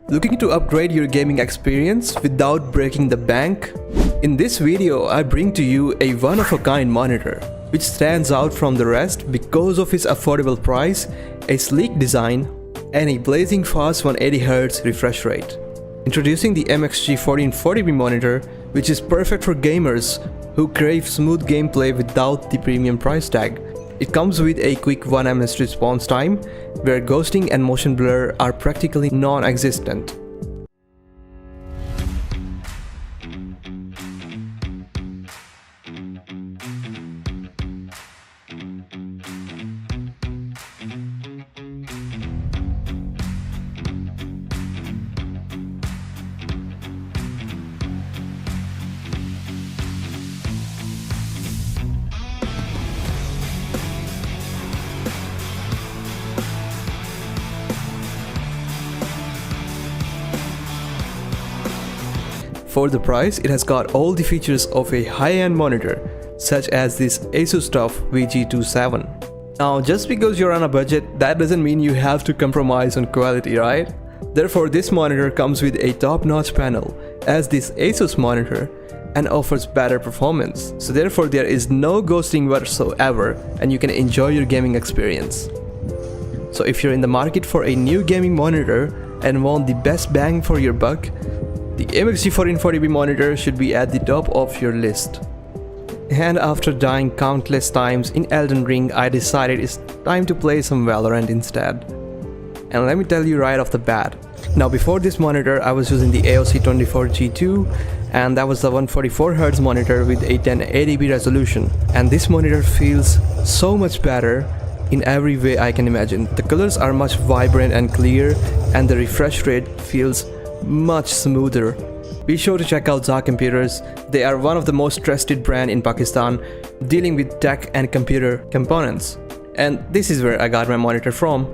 Looking to upgrade your gaming experience without breaking the bank? In this video, I bring to you a one-of-a-kind monitor, which stands out from the rest because of its affordable price, a sleek design, and a blazing fast 180Hz refresh rate. Introducing the MXG 1440p monitor, which is perfect for gamers who crave smooth gameplay without the premium price tag. It comes with a quick 1ms response time, where ghosting and motion blur are practically non-existent. For the price, it has got all the features of a high-end monitor, such as this Asus TUF VG27. Now, just because you're on a budget, that doesn't mean you have to compromise on quality, right? Therefore, this monitor comes with a top-notch panel, as this Asus monitor, and offers better performance. So therefore, there is no ghosting whatsoever, and you can enjoy your gaming experience. So if you're in the market for a new gaming monitor and want the best bang for your buck, the MXG 1440p monitor should be at the top of your list. And after dying countless times in Elden Ring, I decided it's time to play some Valorant instead. And let me tell you right off the bat. Now, before this monitor, I was using the AOC 24G2, and that was the 144Hz monitor with a 1080p resolution. And this monitor feels so much better in every way I can imagine. The colors are much vibrant and clear, and the refresh rate feels much smoother. Be sure to check out Zahcomputers. They are one of the most trusted brand in Pakistan, dealing with tech and computer components. And this is where I got my monitor from.